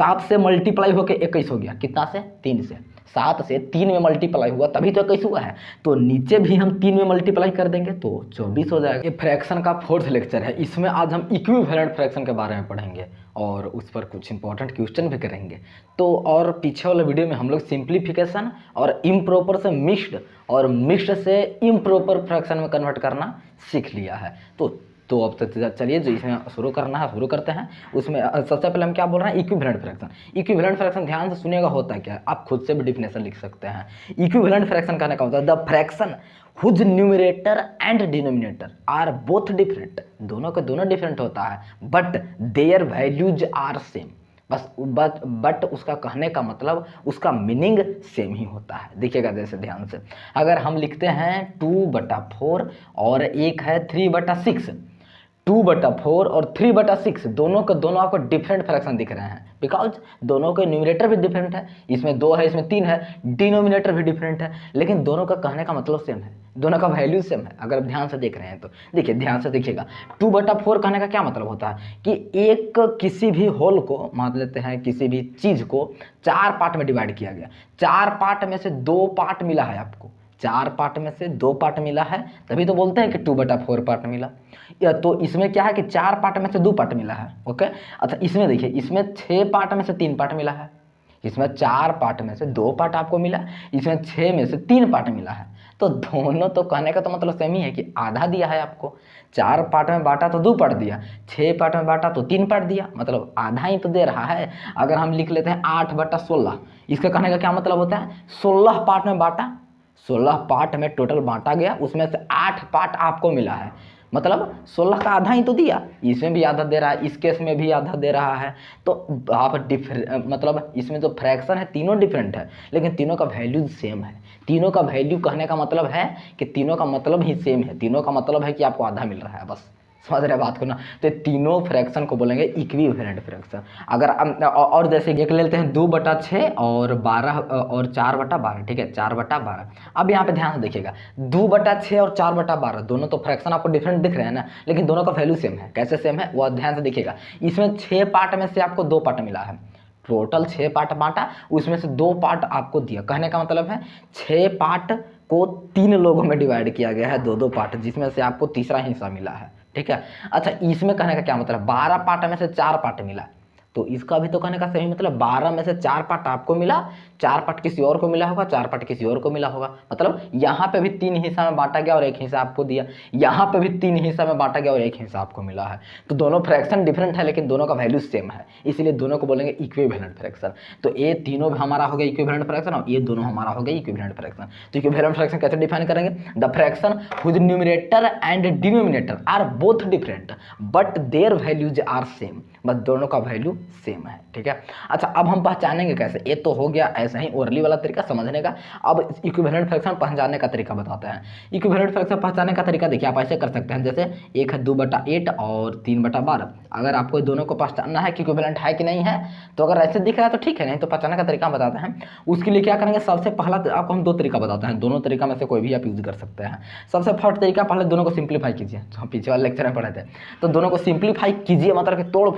7 से मल्टीप्लाई होकर 21 हो गया, कितना से 3 से, 7 से 3 में मल्टीप्लाई हुआ तभी तो 21 हुआ है, तो नीचे भी हम 3 में मल्टीप्लाई कर देंगे तो 24 हो जाएगा। ये फ्रैक्शन का 4th लेक्चर है, इसमें आज हम इक्विवेलेंट फ्रैक्शन के बारे में पढ़ेंगे और उस पर कुछ इंपॉर्टेंट क्वेश्चन भी करेंगे। तो और पीछे वाले वीडियो में हम लोग सिंप्लीफिकेशन और इम्प्रॉपर से मिक्स्ड और मिक्स्ड से इम्प्रॉपर फ्रैक्शन में कन्वर्ट करना सीख लिया है। तो अब तक चलिए जो इसमें शुरू करना है शुरू करते हैं। उसमें सबसे पहले हम क्या बोल रहे हैं, इक्विवेलेंट फ्रैक्शन। इक्विवेलेंट फ्रैक्शन ध्यान से सुनिएगा होता है क्या है, आप खुद से भी डिफिनेशन लिख सकते हैं। इक्विवेलेंट फ्रैक्शन कहने का मतलब the fraction whose numerator and denominator are both different, दोनों के दोनों डिफरेंट होता है, but their values are same, but उसका कहने का मतलब उसका मीनिंग सेम ही होता है। देखिएगा जैसे ध्यान से, अगर हम लिखते हैं 2/4 और एक है 3/6, 2/4 और 3/6 दोनों के दोनों आपको डिफरेंट फ्रैक्शन दिख रहे हैं, बिकॉज दोनों के न्यूमरेटर भी डिफरेंट है, इसमें 2 है इसमें 3 है, डिनोमिनेटर भी डिफरेंट है, लेकिन दोनों का कहने का मतलब सेम है, दोनों का वैल्यू सेम है। अगर आप ध्यान से देख रहे हैं तो देखिए, ध्यान से देखिएगा, 2/4 कहने का क्या मतलब होता है कि एक किसी भी होल को, मान लेते हैं किसी भी चीज़ को 4 पार्ट में डिवाइड किया गया, 4 पार्ट में से 2 पार्ट मिला है आपको, 4 पार्ट में से 2 पार्ट मिला है, तभी तो बोलते हैं कि 2/4 पार्ट मिला। या तो इसमें क्या है कि 4 पार्ट में से 2 पार्ट मिला है, ओके। अच्छा इसमें देखिए, इसमें 6 पार्ट में से 3 पार्ट मिला है, इसमें 4 पार्ट में से 2 पार्ट आपको मिला, इसमें 6 में से 3 पार्ट मिला है, तो दोनों तो कहने का तो मतलब सेम ही है कि आधा दिया है आपको, 4 पार्ट में बांटा तो 2 पार्ट दिया, 6 पार्ट में बांटा तो 3 पार्ट दिया, मतलब आधा ही तो दे रहा है। अगर हम लिख लेते हैं 8/16, इसका कहने का क्या मतलब होता है, 16 पार्ट में बांटा, 16 पार्ट में टोटल बांटा गया, उसमें से 8 पार्ट आपको मिला है, मतलब 16 का आधा ही तो दिया, इसमें भी आधा दे रहा है, इस केस में भी आधा दे रहा है, तो आप मतलब इसमें जो फ्रैक्शन है तीनों डिफरेंट है, लेकिन तीनों का वैल्यू सेम है। तीनों का वैल्यू कहने का मतलब है कि तीनों का मतलब ही सेम है, तीनों का मतलब है कि आपको आधा मिल रहा है, बस समझ रहे बात को ना। तो तीनों फ्रैक्शन को बोलेंगे इक्विवेलेंट फ्रैक्शन। अगर और जैसे एक ले लेते हैं 2/6 और 12 और 4/12, ठीक है, 4/12। अब यहाँ पे ध्यान से देखिएगा, 2/6 और 4/12 दोनों तो फ्रैक्शन आपको डिफरेंट दिख रहे हैं ना, लेकिन दोनों का वैल्यू सेम है। कैसे सेम है वह ध्यान से देखिएगा, इसमें 6 पार्ट में से आपको 2 पार्ट मिला है, टोटल 6 पार्ट बांटा, उसमें से 2 पार्ट आपको दिया, कहने का मतलब है 6 पार्ट को 3 लोगों में डिवाइड किया गया है, 2-2 पार्ट, जिसमें से आपको तीसरा हिस्सा मिला है, ठीक है। अच्छा इसमें कहने का क्या मतलब, 12 पार्ट में से 4 पार्ट मिला, तो इसका भी तो कहने का सही मतलब 12 में से 4 पार्ट आपको मिला, 4 पार्ट किसी और को मिला होगा, 4 पार्ट किसी और को मिला होगा, मतलब यहाँ पे भी 3 हिस्सा में बांटा गया और 1 हिस्सा आपको दिया, यहाँ पे भी 3 हिस्सा में बांटा गया और 1 हिस्सा आपको मिला है। तो दोनों फ्रैक्शन डिफरेंट है, लेकिन दोनों का वैल्यू सेम है, इसलिए दोनों को बोलेंगे इक्विवेलेंट फ्रैक्शन। तो ये तीनों हमारा हो गया इक्विवेलेंट फ्रैक्शन और ये दोनों हमारा हो गया इक्विवेलेंट फ्रैक्शन। तो इक्विवेलेंट फ्रैक्शन कैसे डिफाइन करेंगे, the fraction whose numerator and denominator are both different but their values are same, बस दोनों का वैल्यू सेम है, ठीक है। अच्छा अब हम पहचानेंगे कैसे, ये तो हो गया ऐसा ही ओरली वाला तरीका समझने का। अब इक्विवेलेंट फ्रैक्शन पहचानने का तरीका बताते हैं। इक्विवेलेंट फ्रैक्शन पहचानने का तरीका देखिए, आप ऐसे कर सकते हैं, जैसे एक है 2/8 और 3/12। अगर आपको दोनों को पहचानना है कि इक्विवेलेंट है कि नहीं है, तो अगर ऐसे दिख रहा है तो ठीक है, नहीं तो पहचानने का तरीका बताते हैं। उसके लिए क्या करेंगे, सबसे पहला आपको हम 2 तरीका बताते हैं, दोनों तरीका में से कोई भी आप यूज कर सकते हैं। सबसे फर्स्ट तरीका, पहले दोनों को सिंप्लीफाई कीजिए, जो हम पीछे वाले लेक्चर में पढ़े थे, तो दोनों को सिंप्लीफाई कीजिए, मतलब कि तोड़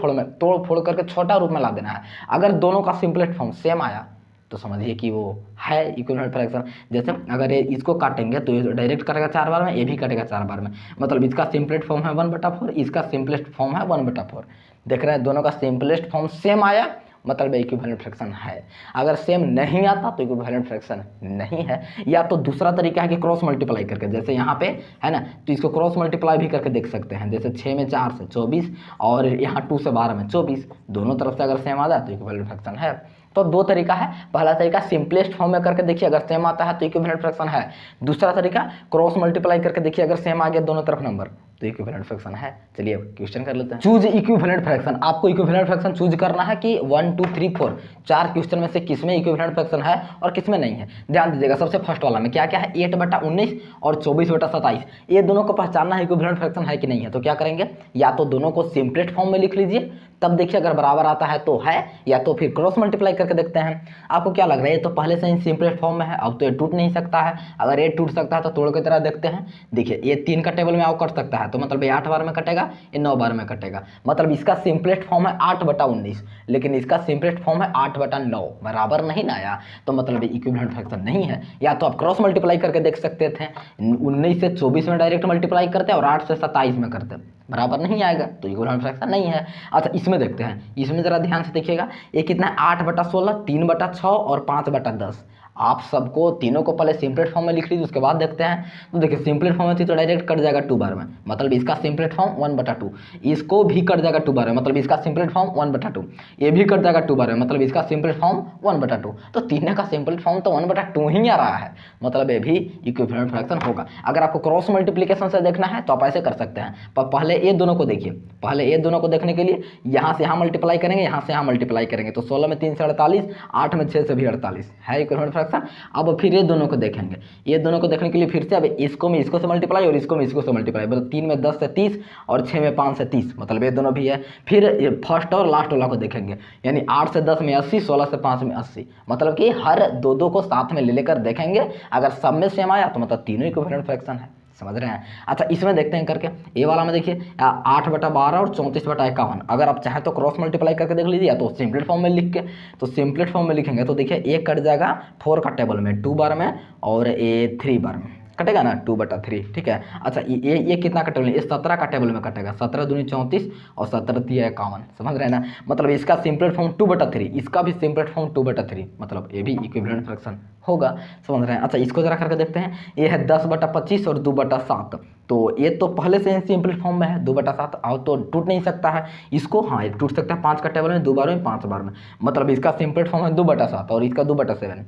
फोड़ करके छोटा रूप में ला देना है। अगर दोनों का सिंपलेस्ट फॉर्म सेम आया तो समझिए कि वो है इक्विवेलेंट फ्रैक्शन। जैसे अगर ये इसको काटेंगे तो ये डायरेक्ट कटेगा 4 बार में, ये भी कटेगा 4 बार में, मतलब इसका सिंपलेस्ट फॉर्म है 1/4, इसका सिंपलेस्ट फॉर्म है 1/4। देख रहे हैं, दोनों का सिंपलेस्ट फॉर्म सेम आया मतलब इक्विवेलेंट फ्रैक्शन है। अगर सेम नहीं आता तो इक्विवेलेंट फ्रैक्शन नहीं है। या तो दूसरा तरीका है कि क्रॉस मल्टीप्लाई करके, जैसे यहाँ पे है ना, तो इसको क्रॉस मल्टीप्लाई भी करके देख सकते हैं, जैसे 6 में 4 से 24 और यहाँ 2 से 12 में 24, दोनों तरफ से अगर सेम आ जाए तो इक्विवेलेंट फ्रैक्शन है। तो 2 तरीका है, पहला तरीका सिंपलेस्ट फॉर्म में करके देखिए, अगर सेम आता है तो इक्विवेलेंट फ्रैक्शन है। दूसरा तरीका क्रॉस मल्टीप्लाई करके देखिए, अगर सेम आ गया दोनों तरफ नंबर तो इक्विवेलेंट फ्रैक्शन है। चलिए अब क्वेश्चन कर लेते हैं। चूज इक्विवेलेंट फ्रैक्शन, आपको इक्विवेलेंट फ्रैक्शन चूज करना है कि 1 2 3 4 4 क्वेश्चन में से किसमें इक्विवेलेंट फ्रैक्शन है और किसमें नहीं है। ध्यान दीजिएगा, सबसे फर्स्ट वाला में क्या क्या है, 8/19 और 24/27, ये दोनों को पहचानना है इक्विवेलेंट फ्रैक्शन है कि नहीं है। तो क्या करेंगे, या तो दोनों को सिंपलेस्ट फॉर्म में लिख लीजिए, तब देखिए अगर बराबर आता है तो है, या तो फिर क्रॉस मल्टीप्लाई करके देखते हैं। आपको क्या लग रहा है, ये तो पहले से ही सिंपलेस्ट फॉर्म में है, अब तो ये टूट नहीं सकता है। अगर ये टूट सकता है तो तोड़ की तरह देखते हैं। देखिए ये 3 का टेबल में आओ कट सकता है, तो मतलब ये 8 बार में कटेगा, ये 9 बार में कटेगा। मतलब इसका सिंपलेस्ट फॉर्म है 8/19, लेकिन इसका सिंपलेस्ट फॉर्म है 8/9, बराबर नहीं ना आया, तो मतलब ये इक्विवेलेंट फ्रैक्शन नहीं है। या तो आप क्रॉस मल्टीप्लाई करके देख सकते थे, 19 से 24 में डायरेक्ट मल्टीप्लाई करते और 8 से 27 में करते, बराबर नहीं आएगा, तो इक्विवेलेंट फ्रैक्शन नहीं है। अच्छा इसमें देखते हैं, इसमें जरा ध्यान से देखिएगा, ये कितना है 8/16, 3/6 और 5/10। आप सबको तीनों को पहले सिंपलेट फॉर्म में लिख लीजिए, उसके बाद देखते हैं। तो देखिए सिंपलेट फॉर्म में थी तो डायरेक्ट कट जाएगा 2 बार में, मतलब इसका सिंपलेट फॉर्म 1/2। इसको भी कट जाएगा 2 बार में, मतलब इसका सिंपलेट फॉर्म 1/2। ये भी कट जाएगा 2 बार में, मतलब इसका सिंपलेट फॉर्म 1/2। तो तीनों का सिंपलेट फॉर्म तो 1/2 ही आ रहा है, मतलब ये भी इक्विवेलेंट फ्रैक्शन होगा। अगर आपको क्रॉस मल्टीप्लिकेशन से देखना है तो आप ऐसे कर सकते हैं, पर पहले ये दोनों को देखिए। पहले ये दोनों को देखने के लिए यहाँ से यहाँ मल्टीप्लाई करेंगे, यहाँ से यहाँ मल्टीप्लाई करेंगे, तो 16 में 3 से 48, 8 में 6 से भी 48 है इक्विवेलेंट फ्रैक्शन। अब फिर ये दोनों को देखेंगे, ये दोनों को देखने के लिए फिर से अब इसको में इसको से मल्टीप्लाई और इसको में इसको से मल्टीप्लाई, मतलब 3 में 10 से 30 और 6 में 5 से 30, मतलब ये दोनों भी है। फिर फर्स्ट और लास्ट वाला को देखेंगे, यानी 8 से 10 में 80, 16 से 5 में 80, मतलब कि हर दो को साथ में ले लेकर देखेंगे। अगर सब में सेम आया तो मतलब तीनों इक्विवेलेंट फ्रैक्शन है, समझ रहे हैं। अच्छा इसमें देखते हैं करके, ये वाला में देखिए 8/12 और 34/51। अगर आप चाहें तो क्रॉस मल्टीप्लाई करके देख लीजिए, या तो सिंपलेट फॉर्म में लिख के। तो सिंपलेट फॉर्म में लिखेंगे तो देखिए एक कट जाएगा 4 का टेबल में 2 बार में, और ये 3 बार में कटेगा ना 2/3, ठीक है। अच्छा ये कितना का टेबल है, ये 17 का टेबल में कटेगा, 17 दूनी 34 और 17 तिया 51, समझ रहे हैं ना। मतलब इसका सिंपलेट फॉर्म 2/3, इसका भी सिंपलेट फॉर्म 2/3, मतलब ये भी इक्विवेलेंट फ्रैक्शन होगा, समझ रहे हैं। अच्छा इसको जरा करके देखते हैं, ये है 10/25 और 2/7। तो ये तो पहले से सिंपल फॉर्म में है 2/7, और तो टूट नहीं सकता है इसको। हाँ ये टूट सकता है 5 का टेबल में 2 बार में 5 बार में, मतलब इसका सिंपल फॉर्म है 2/7 और इसका 2/7,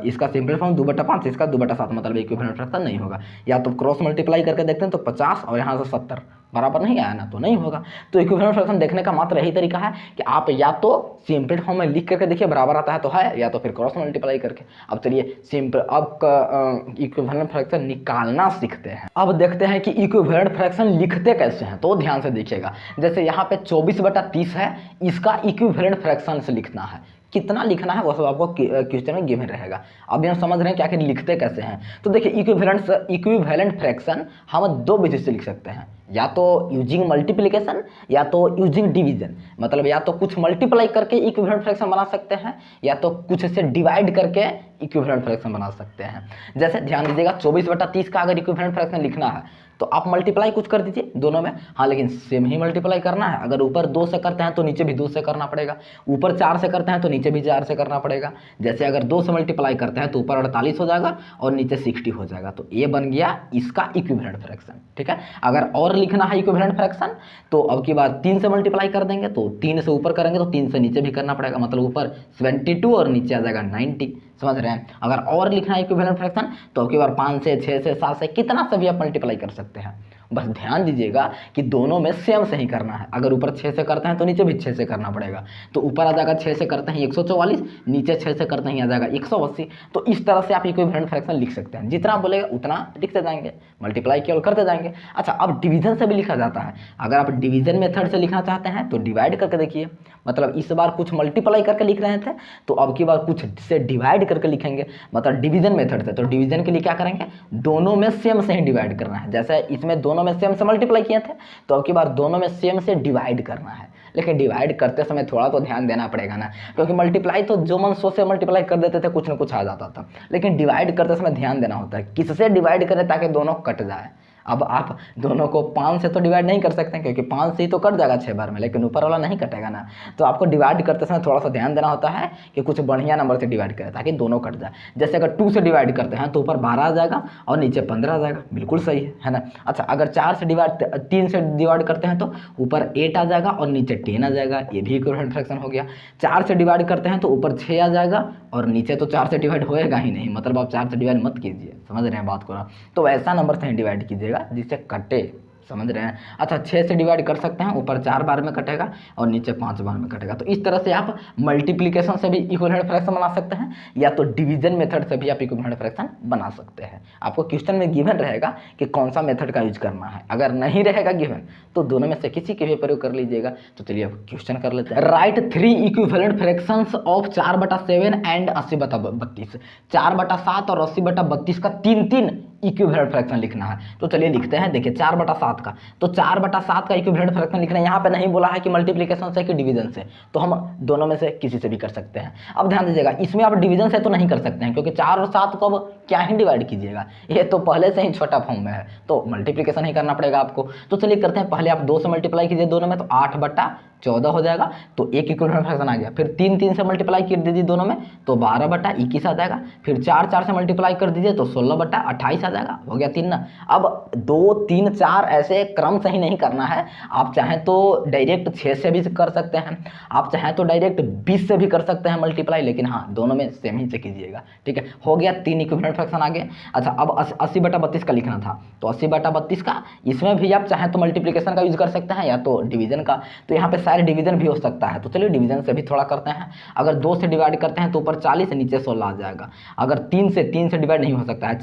इसका सिंपल फॉर्म 2/5, इसका 2/7, मतलब इक्विवेलेंट फ्रैक्शन नहीं होगा। या तो क्रॉस मल्टीप्लाई करके देखते हैं तो 50 और यहाँ से 70 बराबर नहीं आया ना, तो नहीं होगा। तो इक्विवेलेंट फ्रैक्शन देखने का मात्र यही तरीका है कि आप या तो सिंपल फॉर्म में लिख करके देखिए बराबर आता है तो है, या तो फिर क्रॉस मल्टीप्लाई करके। अब चलिए सिंपल अब इक्विवेलेंट फ्रैक्शन निकालना सीखते हैं। अब देखते हैं कि इक्विवेलेंट फ्रैक्शन लिखते कैसे हैं, तो ध्यान से देखिएगा। जैसे यहाँ पे 24/30 है, इसका इक्विवेलेंट फ्रैक्शन से लिखना है। कितना लिखना है वो सब आपको क्वेश्चन में गिवन रहेगा। अभी हम समझ रहे हैं कि आखिर लिखते कैसे हैं। तो देखिए इक्विवेलेंट फ्रैक्शन हम 2 विधि से लिख सकते हैं, या तो यूजिंग मल्टीप्लिकेशन या तो यूजिंग डिवीजन। मतलब या तो कुछ मल्टीप्लाई करके इक्विवेलेंट फ्रैक्शन बना सकते हैं, या तो कुछ से डिवाइड करके इक्विवेलेंट फ्रैक्शन बना सकते हैं। जैसे ध्यान दीजिएगा 24/30 का अगर इक्विवेलेंट फ्रैक्शन लिखना है तो आप मल्टीप्लाई कुछ कर दीजिए दोनों में, हाँ लेकिन सेम ही मल्टीप्लाई करना है। अगर ऊपर 2 से करते हैं तो नीचे भी 2 से करना पड़ेगा, ऊपर 4 से करते हैं तो नीचे भी 4 से करना पड़ेगा। जैसे अगर 2 से मल्टीप्लाई करते हैं तो ऊपर 48 हो जाएगा और नीचे 60 हो जाएगा, तो ये बन गया इसका इक्विवेलेंट फ्रैक्शन, ठीक है। अगर और लिखना है इक्विवेलेंट फ्रैक्शन तो अब की बार 3 से मल्टीप्लाई कर देंगे, तो 3 से ऊपर करेंगे तो 3 से नीचे भी करना पड़ेगा, मतलब ऊपर 72 और नीचे आ जाएगा 90, समझ रहे हैं। अगर और लिखना है इक्विवेलेंट फ्रैक्शन तो अब की बार 5 से 6 से 7 से कितना से भी आप मल्टीप्लाई कर सकते हैं। बस ध्यान दीजिएगा कि दोनों में सेम से ही करना है। अगर ऊपर 6 से करते हैं तो नीचे भी 6 से करना पड़ेगा, तो ऊपर आ जाएगा 6 से करते हैं 144, नीचे 6 से करते हैं आ जाएगा 180। तो इस तरह से आप इक्विवेलेंट फ्रैक्शन लिख सकते हैं, जितना बोलेगा उतना लिखते जाएंगे, मल्टीप्लाई केवल करते जाएंगे। अच्छा अब डिवीजन से भी लिखा जाता है। अगर आप डिवीजन मेथड से लिखना चाहते हैं तो डिवाइड करके देखिए, मतलब इस बार कुछ मल्टीप्लाई करके लिख रहे थे तो अब की बार कुछ से डिवाइड करके लिखेंगे, मतलब डिवीजन मेथड से। तो डिवीजन के लिए क्या करेंगे, दोनों में सेम से ही डिवाइड करना है। जैसे इसमें दोनों में सेम से मल्टीप्लाई किए थे तो अब की बार दोनों में सेम से डिवाइड करना है। लेकिन डिवाइड करते समय थोड़ा तो ध्यान देना पड़ेगा ना, क्योंकि मल्टीप्लाई तो जो मन सो से मल्टीप्लाई कर देते थे कुछ ना कुछ आ जाता था, लेकिन डिवाइड करते समय ध्यान देना होता है किससे डिवाइड करें ताकि दोनों कट जाए। अब आप दोनों को 5 से तो डिवाइड नहीं कर सकते हैं, क्योंकि 5 से ही तो कट जाएगा 6 बार में, लेकिन ऊपर वाला नहीं कटेगा ना। तो आपको डिवाइड करते समय थोड़ा सा ध्यान देना होता है कि कुछ बढ़िया नंबर से डिवाइड करें ताकि दोनों कट जाए। जैसे अगर 2 से डिवाइड करते हैं तो ऊपर 12 आ जाएगा और नीचे 15 आ जाएगा, बिल्कुल सही है ना। अच्छा अगर 3 से डिवाइड करते हैं तो ऊपर 8 आ जाएगा और नीचे 10 आ जाएगा, ये भी इक्विवेलेंट फ्रैक्शन हो गया। 4 से डिवाइड करते हैं तो ऊपर 6 आ जाएगा और नीचे तो 4 से डिवाइड होएगा ही नहीं, मतलब आप 4 से डिवाइड मत कीजिए, समझ रहे हैं बात को ना। तो ऐसा नंबर से डिवाइड कीजिएगा जिससे कटे, समझ रहे हैं। अच्छा 6 से डिवाइड कर सकते हैं, ऊपर 4 बार में कटेगा और नीचे 5 बार में कटेगा। तो इस तरह से आप मल्टीप्लिकेशन से भी इक्विवेलेंट फ्रैक्शन बना सकते हैं या तो डिवीजन मेथड से भी आप इक्विवेलेंट फ्रैक्शन बना सकते हैं। आपको क्वेश्चन में गिवन रहेगा कि कौन सा मेथड का यूज करना है। अगर नहीं रहेगा गिवन तो दोनों में से किसी के भी प्रयोग कर लीजिएगा। तो चलिए अब क्वेश्चन कर लेते हैं। Right 3 equivalent fractions of 4/7 and 80/32। 4/7 और 80/32 का 3 इक्विवेलेंट फ्रैक्शन लिखना है। तो चलिए लिखते हैं। देखिए 4/7 का, तो 4/7 का इक्विवेलेंट फ्रैक्शन लिखना है। यहाँ पे नहीं बोला है कि मल्टीप्लिकेशन से कि डिवीजन से, तो हम दोनों में से किसी से भी कर सकते हैं। अब ध्यान दीजिएगा, इसमें आप डिवीजन से तो नहीं कर सकते हैं क्योंकि 4 और 7 को अब क्या ही डिवाइड कीजिएगा, ये तो पहले से ही छोटा फॉर्म में है, तो मल्टीप्लिकेशन ही करना पड़ेगा आपको। तो चलिए करते हैं। पहले आप 2 से मल्टीप्लाई कीजिए दोनों में, तो 8/14 हो जाएगा, तो एक इक्विवेलेंट फ्रैक्शन आ गया। फिर 3 से मल्टीप्लाई कर दीजिए दोनों में, तो 12/21 आ जाएगा। फिर 4 से मल्टीप्लाई कर दीजिए तो 16/28 आ जाएगा। हो गया 3 ना। अब 2, 3, 4 ऐसे क्रम से ही नहीं करना है। आप चाहें तो डायरेक्ट 6 से भी कर सकते हैं, आप चाहें तो डायरेक्ट 20 से भी कर सकते हैं मल्टीप्लाई, लेकिन हाँ दोनों में सेम ही से कीजिएगा। ठीक है, हो गया 3 इक्विवेलेंट फ्रैक्शन आ गए। अच्छा अब 80/32 का लिखना था, तो 80/32 का इसमें भी आप चाहें तो मल्टीप्लिकेशन का यूज कर सकते हैं या तो डिवीजन का। तो यहाँ पे शायद डिवीजन भी हो सकता है, तो चलिए डिवीजन से भी थोड़ा करते हैं। अगर 2 से डिवाइड करते हैं तो ऊपर 40 नीचे 16 आ जाएगा। अगर 3 से डिवाइड नहीं हो सकता है,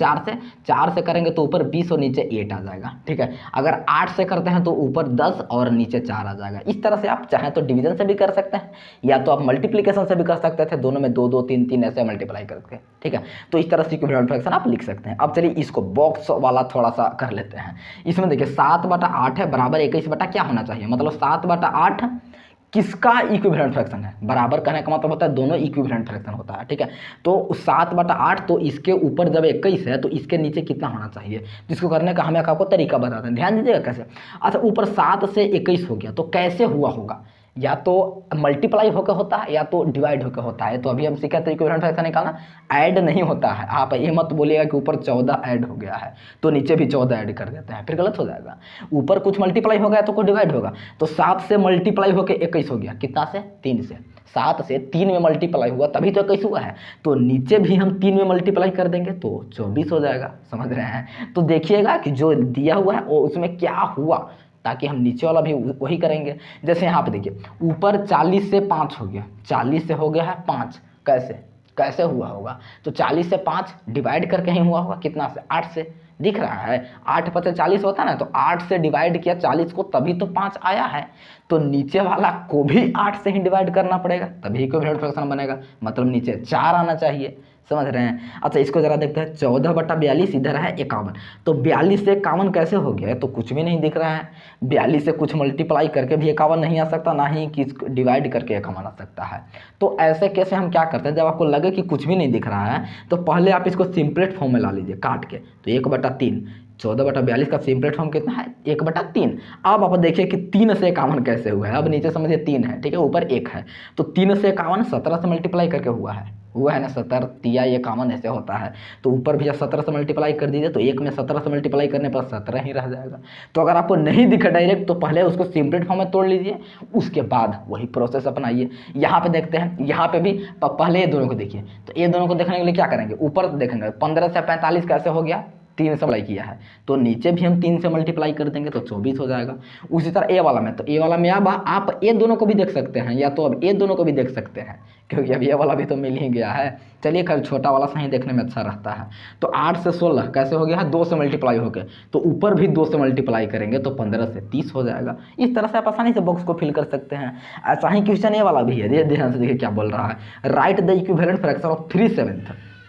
4 से करेंगे तो ऊपर 20 और नीचे 8 आ जाएगा। ठीक है, अगर 8 से करते हैं तो ऊपर 10 और नीचे 4 आ जाएगा। इस तरह से आप चाहें तो डिवीजन से भी कर सकते हैं या तो आप मल्टीप्लिकेशन से भी कर सकते थे, दोनों में 2, 2, 3, 3 ऐसे मल्टीप्लाई करके। ठीक है, तो इस तरह से इक्विवेलेंट फ्रैक्शन आप लिख सकते हैं। अब चलिए इसको बॉक्स वाला थोड़ा सा कर लेते हैं। इसमें देखिए 7/8 है बराबर 21 बटा क्या होना चाहिए, मतलब 7/8 किसका इक्विवेलेंट फ्रैक्शन है। बराबर कहने का मतलब होता है दोनों इक्विवेलेंट फ्रैक्शन होता है। ठीक है, तो 7/8 तो इसके ऊपर जब 21 है तो इसके नीचे कितना होना चाहिए, जिसको करने का हमें आपको तरीका बताते हैं। ध्यान दीजिएगा कैसे। अच्छा ऊपर 7 से 21 हो गया, तो कैसे हुआ होगा, या तो मल्टीप्लाई होकर होता है या तो डिवाइड होकर होता है। तो अभी हम सीखा तो इक्विवेलेंट फ्रैक्शन निकालना, ऐड नहीं होता है। आप ये मत बोलिएगा कि ऊपर 14 ऐड हो गया है तो नीचे भी 14 ऐड कर देते हैं, फिर गलत हो जाएगा। ऊपर कुछ मल्टीप्लाई हो गया तो कुछ डिवाइड होगा। तो 7 से मल्टीप्लाई होकर 21 हो गया, कितना से 3 से। 7 से 3 में मल्टीप्लाई हुआ तभी तो 21 हुआ है, तो नीचे भी हम 3 में मल्टीप्लाई कर देंगे तो 24 हो जाएगा। समझ रहे हैं। तो देखिएगा कि जो दिया हुआ है वो उसमें क्या हुआ, ताकि हम नीचे वाला भी वही करेंगे। जैसे यहाँ पे देखिए ऊपर 40 से 5 हो गया, 40 से हो गया है 5, कैसे हुआ होगा, तो 40 से 5 डिवाइड करके ही हुआ होगा। कितना से, 8 से। दिख रहा है 8 × 40 होता है ना, तो 8 से डिवाइड किया 40 को तभी तो 5 आया है। तो नीचे वाला को भी 8 से ही डिवाइड करना पड़ेगा तभी इक्विवेलेंट फ्रैक्शन बनेगा, मतलब नीचे 4 आना चाहिए। समझ रहे हैं। अच्छा इसको जरा देखते हैं। 14/42 इधर है 51, तो 42 से 51 कैसे हो गया है, तो कुछ भी नहीं दिख रहा है। 42 से कुछ मल्टीप्लाई करके भी 51 नहीं आ सकता, ना ही किस डिवाइड करके 51 आ सकता है। तो ऐसे कैसे हम क्या करते हैं, जब आपको लगे कि कुछ भी नहीं दिख रहा है तो पहले आप इसको सिंपलेट फॉर्म में ला लीजिए काट के। तो 1/3, 14/42 का सिंपलेट फॉर्म कितना है 1/3। अब आप देखिए कि 3 से 51 कैसे हुआ है। अब नीचे समझिए 3 है, ठीक है, ऊपर 1 है, तो 3 से 51 17 से मल्टीप्लाई करके हुआ है ना, 17 तिया 51 ऐसे होता है। तो ऊपर भी जब 17 से मल्टीप्लाई कर दीजिए तो 1 में 17 से मल्टीप्लाई करने पर 17 ही रह जाएगा। तो अगर आपको नहीं दिखा डायरेक्ट तो पहले उसको सिंपलेट फॉर्म में तोड़ लीजिए, उसके बाद वही प्रोसेस अपनाइए। यहाँ पे देखते हैं, यहाँ पे भी पहले ये दोनों को देखिए। तो ये दोनों को देखने के लिए क्या करेंगे, ऊपर देखेंगे 15 से 45 कैसे हो गया, 3 से मल्टीप्लाई किया है, तो नीचे भी हम 3 से मल्टीप्लाई कर देंगे तो 24 हो जाएगा। उसी तरह ए वाला में, तो ए वाला में अब आप ए दोनों को भी देख सकते हैं या तो अब ए दोनों को भी देख सकते हैं, क्योंकि अब ये वाला भी तो मिल ही गया है। चलिए खैर छोटा वाला सही देखने में अच्छा रहता है। तो 8 से 16 कैसे हो गया है, 2 से मल्टीप्लाई हो गए, तो ऊपर भी 2 से मल्टीप्लाई करेंगे तो 15 से 30 हो जाएगा। इस तरह से आप आसानी से बॉक्स को फिल कर सकते हैं। ऐसा ही क्वेश्चन ये वाला भी है, ध्यान से देखिए क्या बोल रहा है। Right the equivalent fraction of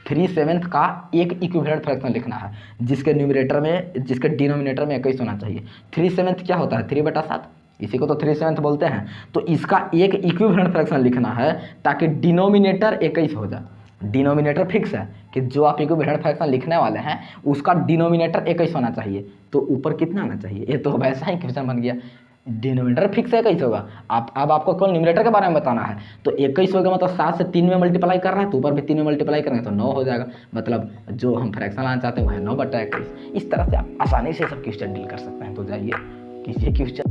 3/7 का एक इक्विवेलेंट फ्रैक्शन लिखना है, जिसके न्यूमरेटर में, जिसके डिनोमिनेटर में 21 होना चाहिए। 3/7 क्या होता है 3/7, इसी को तो 3/7 बोलते हैं। तो इसका एक इक्विवेलेंट फ्रैक्शन लिखना है ताकि डिनोमिनेटर 21 हो जाए। डिनोमिनेटर फिक्स है कि जो आप इक्विवेलेंट फ्रैक्शन लिखने वाले हैं उसका डिनोमिनेटर 21 होना चाहिए, तो ऊपर कितना आना चाहिए। ये तो वैसा ही क्वेश्चन बन गया, डिनोमिनेटर फिक्स है 21 होगा। अब आपको केवल न्यूमरेटर के बारे में बताना है। तो 21 होगा मतलब 7 से 3 में मल्टीप्लाई कर रहा है, तो ऊपर भी 3 में मल्टीप्लाई करेंगे तो 9 हो जाएगा। मतलब जो हम फ्रैक्शन लाना चाहते हैं वो है 9/21। इस तरह से आप आसानी से सब क्वेश्चन डील कर सकते हैं। तो जाइए कीजिए क्वेश्चन।